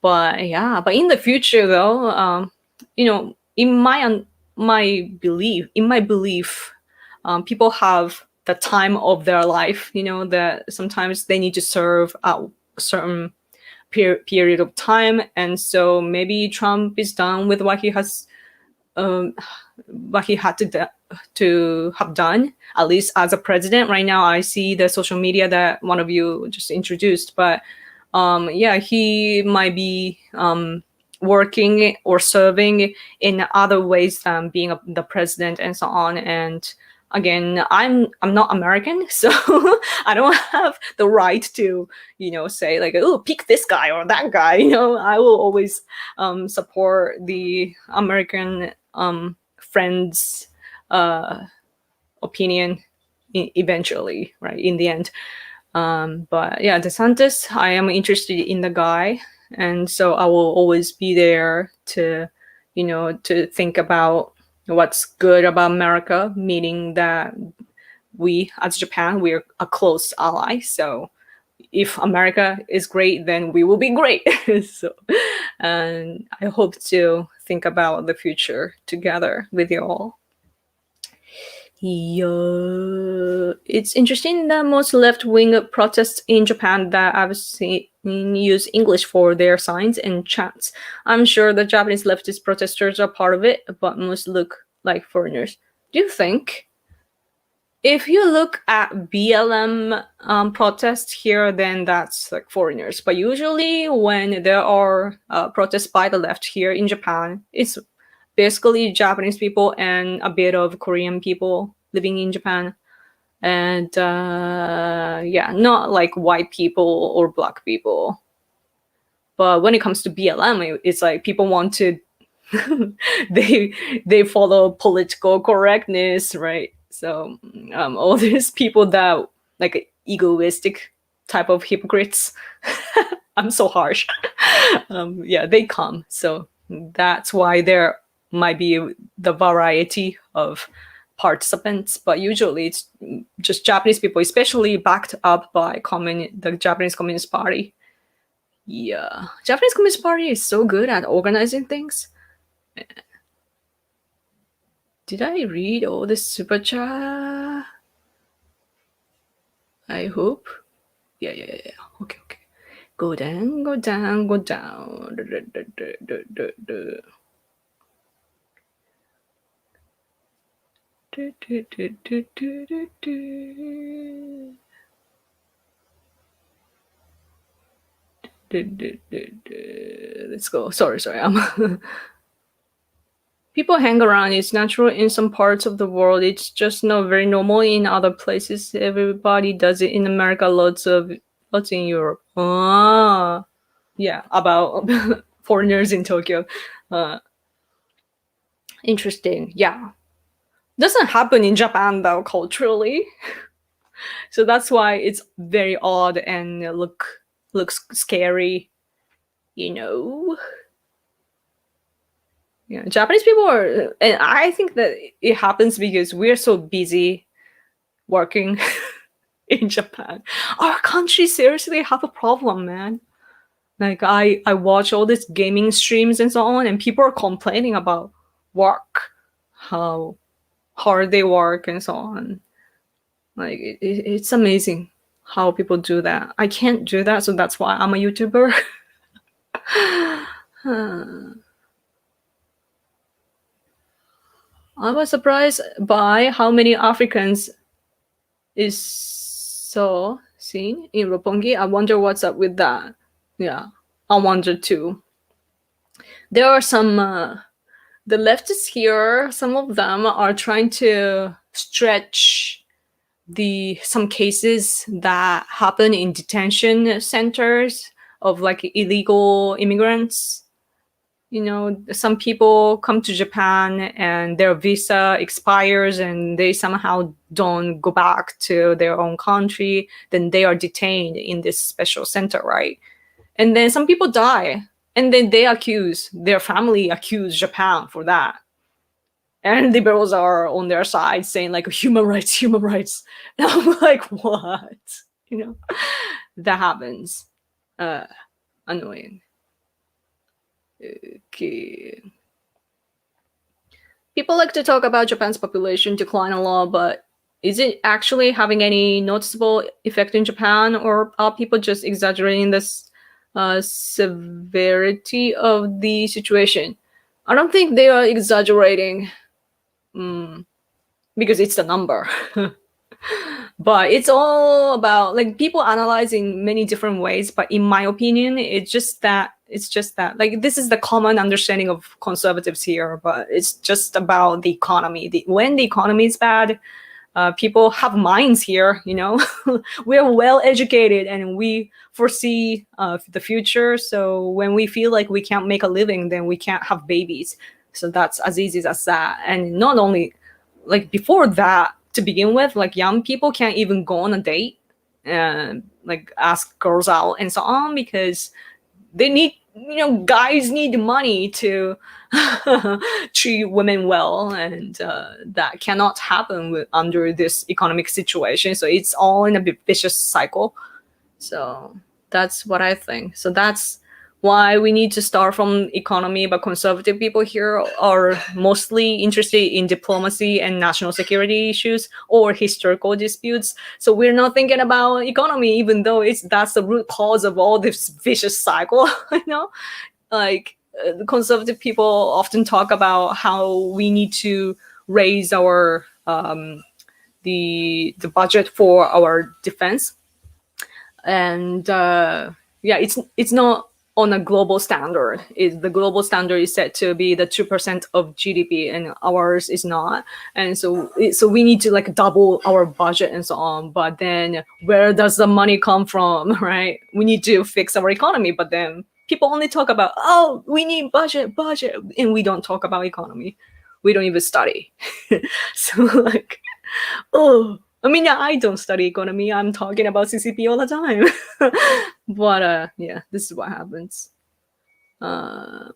But yeah, but in the future though, in my belief, people have the time of their life, that sometimes they need to serve a certain period of time. And so maybe Trump is done with what he had to have done, at least as a president. Right now, I see the social media that one of you just introduced, but yeah, he might be working or serving in other ways than being the president and so on. And again, I'm not American, so I don't have the right to say like, oh, pick this guy or that guy. I will always support the American friends opinion eventually, right, in the end. But yeah, DeSantis, I am interested in the guy, and so I will always be there to think about what's good about America, meaning that we, as Japan, we're a close ally. So if America is great, then we will be great. So, and I hope to think about the future together with you all. Yeah, it's interesting that most left-wing protests in Japan that I've seen use English for their signs and chants. I'm sure the Japanese leftist protesters are part of it, but most look like foreigners. Do you think? If you look at BLM protests here, then that's like foreigners. But usually when there are protests by the left here in Japan, it's basically Japanese people and a bit of Korean people living in Japan. And yeah, not like white people or black people. But when it comes to BLM, it's like people want to they follow political correctness, right? So all these people that like egoistic type of hypocrites. I'm so harsh. Yeah, they come. So that's why there might be the variety of participants, but usually it's just Japanese people, especially backed up by the Japanese Communist Party. Yeah, Japanese Communist Party is so good at organizing things. Did I read all this super chat? I hope. Yeah. Okay. Go down. Let's go. Sorry. People hang around. It's natural in some parts of the world. It's just not very normal in other places. Everybody does it in America. Lots in Europe. Yeah, about foreigners in Tokyo. Interesting. Yeah, doesn't happen in Japan though culturally. So that's why it's very odd and looks scary. Yeah, Japanese people are, and I think that it happens because we're so busy working in Japan. Our country seriously have a problem, man. Like I watch all these gaming streams and so on, and people are complaining about work, how hard they work and so on. Like it's amazing how people do that. I can't do that, so that's why I'm a YouTuber. I was surprised by how many Africans is so seen in Roppongi. I wonder what's up with that. Yeah, I wonder too. There are some the leftists here. Some of them are trying to stretch some cases that happen in detention centers of like illegal immigrants. Some people come to Japan and their visa expires and they somehow don't go back to their own country. Then they are detained in this special center, right? And then some people die. And then their family accuse Japan for that. And liberals are on their side saying like human rights. And I'm like, what? That happens. Annoying. Okay. People like to talk about Japan's population decline a lot, but is it actually having any noticeable effect in Japan, or are people just exaggerating this severity of the situation? I don't think they are exaggerating because it's the number. But it's all about like people analyzing many different ways. But in my opinion, it's just that like this is the common understanding of conservatives here. But it's just about the economy. When the economy is bad, people have minds here. We're well educated and we foresee the future. So when we feel like we can't make a living, then we can't have babies. So that's as easy as that. And not only like before that, to begin with, like young people can't even go on a date and like ask girls out and so on because they need, guys need money to treat women well, and that cannot happen under this economic situation. So it's all in a bit vicious cycle. So that's what I think. So that's why we need to start from economy, but conservative people here are mostly interested in diplomacy and national security issues or historical disputes. So we're not thinking about economy, even though that's the root cause of all this vicious cycle. Like the conservative people often talk about how we need to raise our the budget for our defense, and yeah, it's not on a global standard. Is the global standard is set to be the 2% of GDP, and ours is not. And so we need to like double our budget and so on. But then where does the money come from, right? We need to fix our economy, but then people only talk about, oh, we need budget, and we don't talk about economy. We don't even study. So like, oh, I mean, yeah, I don't study economy. I'm talking about CCP all the time. But yeah, this is what happens. I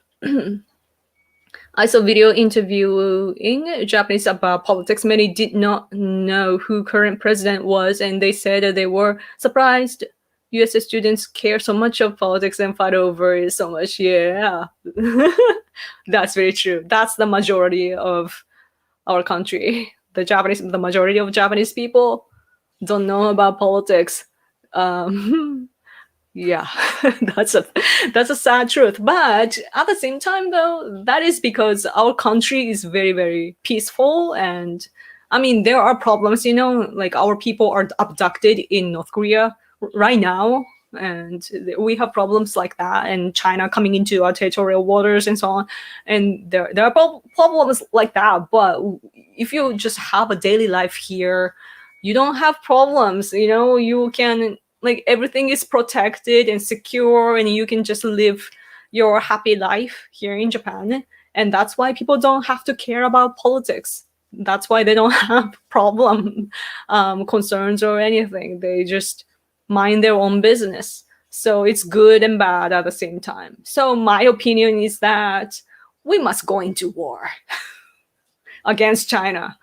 saw video interviewing Japanese about politics. Many did not know who current president was, and they said that they were surprised US students care so much of politics and fight over it so much. Yeah, that's very true. That's the majority of our country. The majority of Japanese people don't know about politics. Yeah, that's a sad truth. But at the same time, though, that is because our country is very, very peaceful. And I mean, there are problems, like our people are abducted in North Korea right now. And we have problems like that, and China coming into our territorial waters and so on. And there are problems like that. But if you just have a daily life here, you don't have problems. You can, like, everything is protected and secure, and you can just live your happy life here in Japan. And that's why people don't have to care about politics. That's why they don't have concerns or anything. They just mind their own business. So it's good and bad at the same time. So my opinion is that we must go into war against China.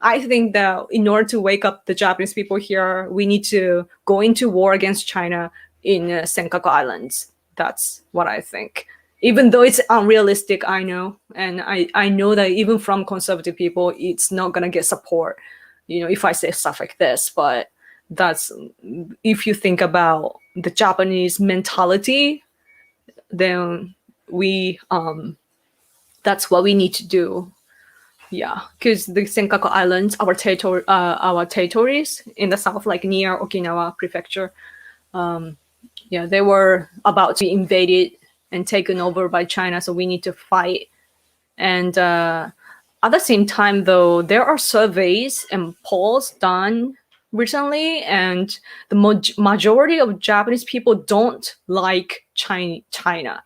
I think that in order to wake up the Japanese people here, we need to go into war against China in Senkaku Islands. That's what I think. Even though it's unrealistic, I know. And I know that even from conservative people, it's not going to get support, if I say stuff like this. But that's, if you think about the Japanese mentality, then that's what we need to do. Yeah, because the Senkaku Islands, our territories in the south, like near Okinawa prefecture, they were about to be invaded and taken over by China. So we need to fight. And at the same time, though, there are surveys and polls done recently, and the majority of Japanese people don't like China.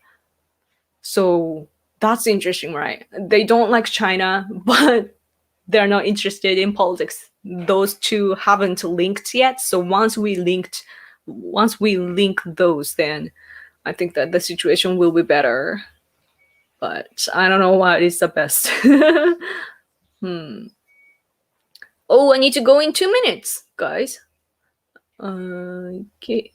So that's interesting, right? They don't like China, but they're not interested in politics. Those two haven't linked yet. So once we link those, then I think that the situation will be better. But I don't know what is the best. Oh, I need to go in 2 minutes, guys. Okay.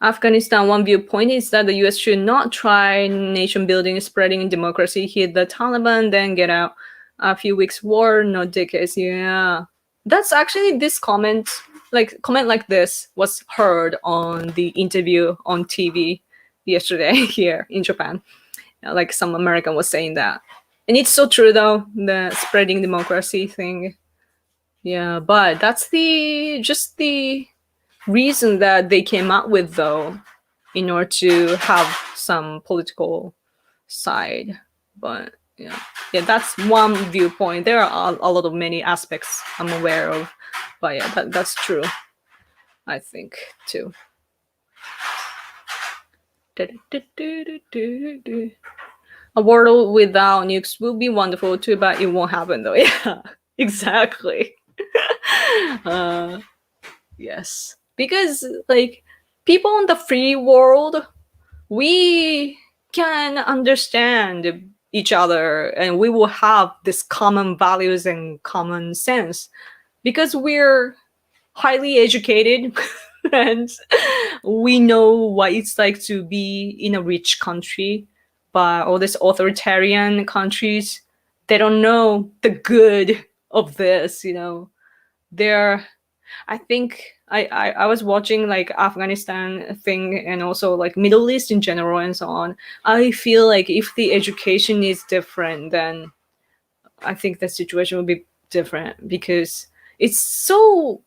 Afghanistan, one viewpoint is that the US should not try nation building, spreading democracy, hit the Taliban, then get out. A few weeks war, no decades. Yeah. That's actually this comment like this was heard on the interview on TV yesterday here in Japan. Like some American was saying that. And it's so true though, the spreading democracy thing. Yeah, but that's just the reason that they came up with, though, in order to have some political side. But yeah, that's one viewpoint. There are a lot of many aspects I'm aware of, but yeah, that's true, I think, too. A world without nukes will be wonderful too, but it won't happen though. Yeah, exactly. Yes, because like people in the free world, we can understand each other, and we will have this common values and common sense because we're highly educated and we know what it's like to be in a rich country. But all these authoritarian countries, they don't know the good of this, I think I was watching like Afghanistan thing and also like Middle East in general and so on. I feel like if the education is different, then I think the situation will be different, because it's so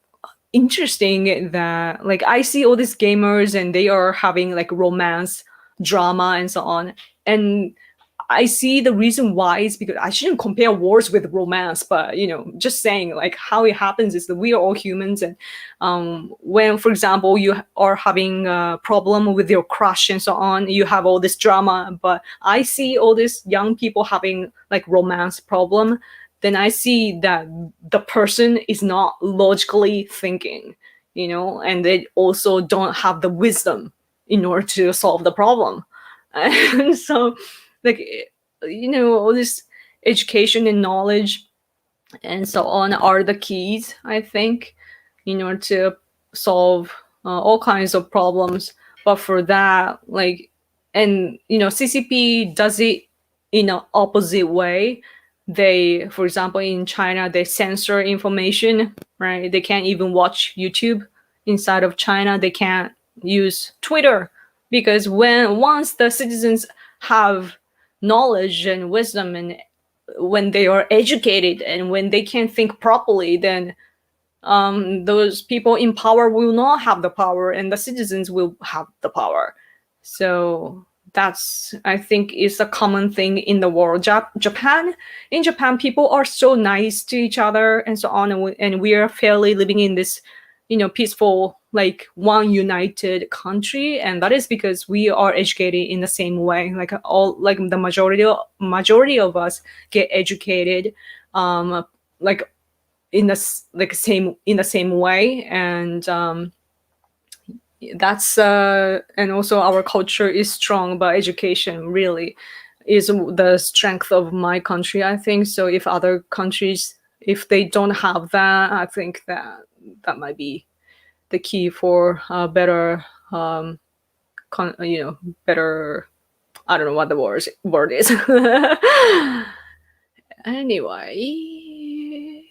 interesting that like I see all these gamers and they are having like romance drama and so on. And I see the reason why is because I shouldn't compare wars with romance, but just saying like how it happens is that we are all humans, and when, for example, you are having a problem with your crush and so on, you have all this drama. But I see all these young people having like romance problem, then I see that the person is not logically thinking, and they also don't have the wisdom in order to solve the problem. And so, like, all this education and knowledge and so on are the keys, I think, in order to solve all kinds of problems. But for that, like, and CCP does it in an opposite way. They, for example, in China, they censor information, right? They can't even watch YouTube inside of China. They can't use Twitter, because once the citizens have knowledge and wisdom, and when they are educated and when they can think properly, then those people in power will not have the power, and the citizens will have the power. So that's, I think, is a common thing in the world. In Japan, people are so nice to each other and so on, and we are fairly living in this peaceful, like, one united country. And that is because we are educated in the same way. Like, the majority of us get educated like in the same way. And that's and also our culture is strong, but education really is the strength of my country, I think. So if other countries, if they don't have that, I think that might be the key for better better, I don't know what the word is. Anyway,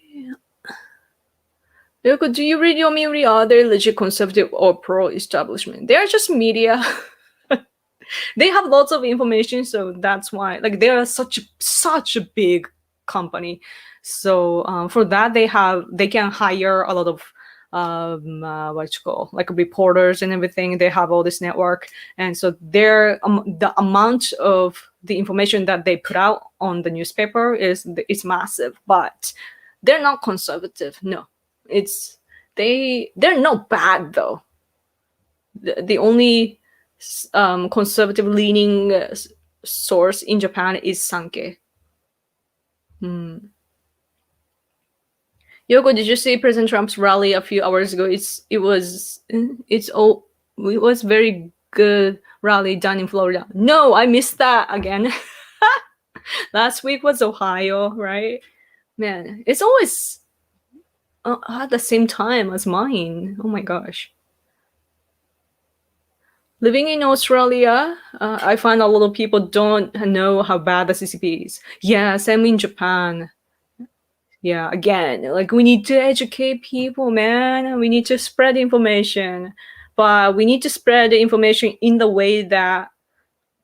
Yoko, do you read Yomiuri? Are they legit conservative or pro-establishment? They are just media. They have lots of information, so that's why, like, they are such a big company. So for that, they can hire a lot of what you call, like, reporters and everything. They have all this network, and so the amount of the information that they put out on the newspaper is massive. But they're not conservative. No, they're not bad though. The only conservative leaning source in Japan is Sankei. Yoko, did you see President Trump's rally a few hours ago? It was very good rally done in Florida. No, I missed that again. Last week was Ohio, right? Man, it's always at the same time as mine. Oh my gosh. Living in Australia, I find a lot of people don't know how bad the CCP is. Yeah, same in Japan. Yeah, again, like, we need to educate people, man. We need to spread information, but we need to spread the information in the way that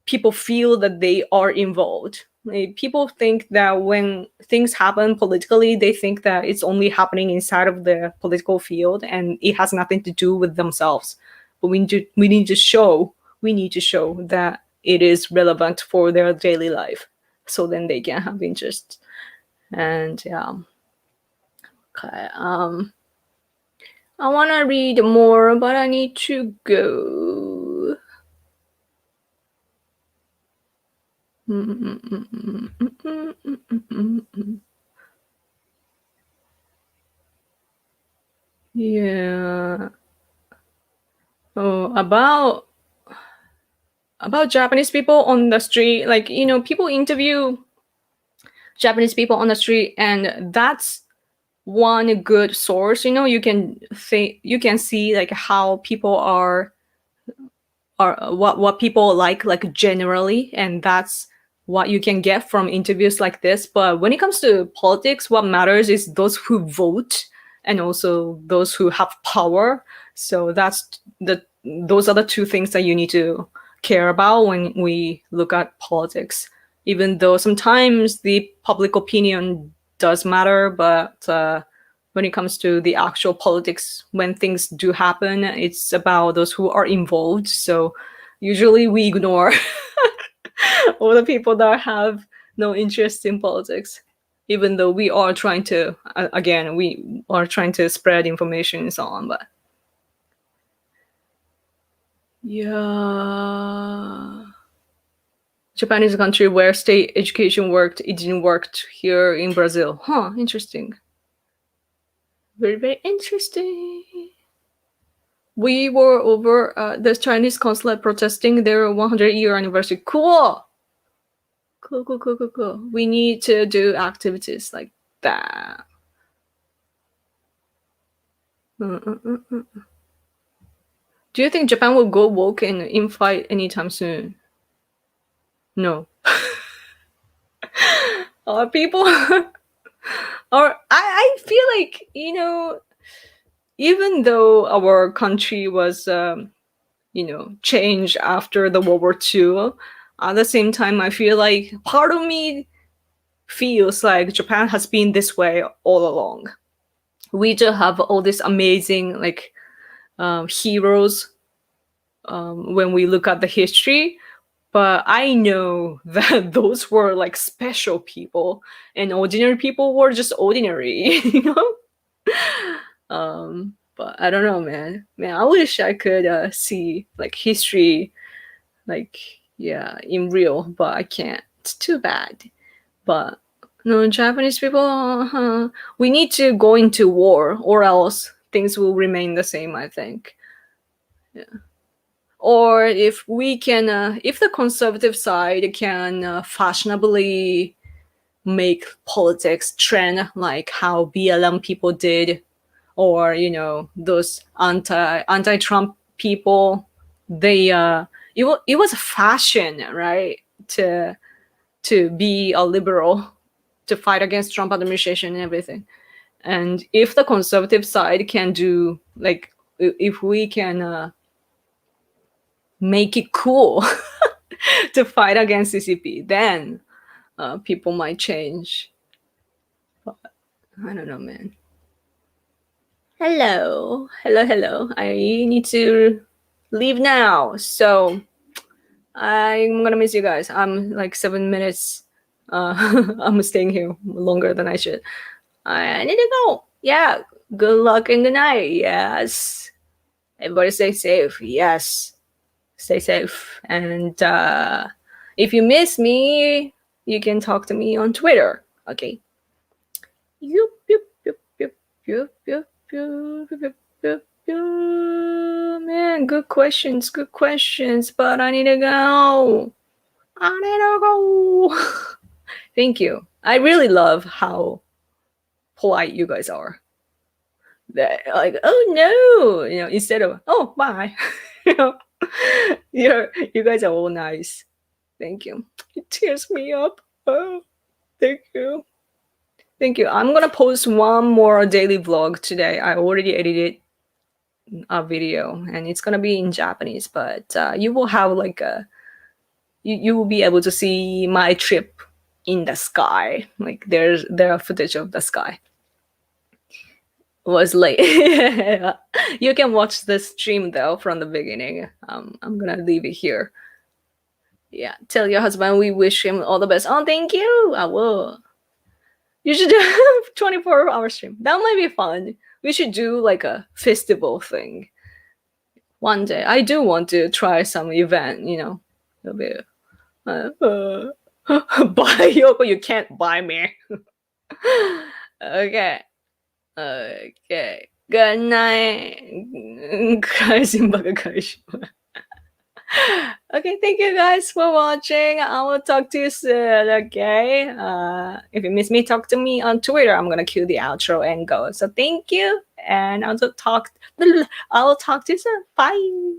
people feel that they are involved. Like, people think that when things happen politically, they think that it's only happening inside of the political field and it has nothing to do with themselves. But we need to show that it is relevant for their daily life, so then they can have interest. And yeah, okay. I want to read more, but I need to go. Yeah. Oh, about Japanese people on the street, like, people interview Japanese people on the street, and that's one good source. You can see, like, how people are what people like generally, and that's what you can get from interviews like this. But when it comes to politics, what matters is those who vote and also those who have power. So those are the two things that you need to care about when we look at politics, even though sometimes the public opinion does matter. But when it comes to the actual politics, when things do happen, it's about those who are involved. So Usually we ignore all the people that have no interest in politics, even though we are trying to, again, we are trying to spread information and so on. But yeah, Japan is a country where state education worked. It didn't work here in Brazil. Huh, interesting. Very, very interesting. We were over the Chinese consulate protesting their 100-year anniversary. Cool. Cool. We need to do activities like that. Do you think Japan will go woke and infight anytime soon? No. People or I feel like, even though our country was changed after the World War II, at the same time I feel like part of me feels like Japan has been this way all along. We do have all these amazing heroes when we look at the history, but I know that those were like special people and ordinary people were just ordinary, but I don't know, man, I wish I could see like history in real, but I can't. It's too bad. But no, Japanese people, we need to go into war or else things will remain the same, I think. Yeah. Or if we can, if the conservative side can fashionably make politics trend like how BLM people did, or those anti-Trump people, they it was a fashion, right, to be a liberal, to fight against Trump administration and everything. And if the conservative side can do if we can make it cool to fight against CCP, then people might change. But I don't know, man. Hello. I need to leave now, so I'm gonna miss you guys. I'm like 7 minutes. I'm staying here longer than I should. I need to go. Yeah. Good luck and good night. Yes. Everybody stay safe. Yes. Stay safe. And if you miss me, you can talk to me on Twitter. Okay. Man, good questions, but I need to go. Thank you. I really love how polite you guys are. That, like, oh no, instead of oh bye. You guys are all nice. Thank you. It tears me up. Oh, thank you. I'm gonna post one more daily vlog today. I already edited a video and it's gonna be in Japanese, but you will have you will be able to see my trip in the sky. Like there are footage of the sky. It was late. You can watch the stream though from the beginning. I'm gonna leave it here. Yeah, tell your husband we wish him all the best. Oh, thank you. I will. You should do a 24-hour stream. That might be fun. We should do like a festival thing one day. I do want to try some event, It'll be buy Yoko, you can't buy me. Okay. Good night. Okay, thank you guys for watching. I will talk to you soon, okay? If you miss me, talk to me on Twitter. I'm gonna cue the outro and go. So thank you, and I'll talk to you soon. Bye.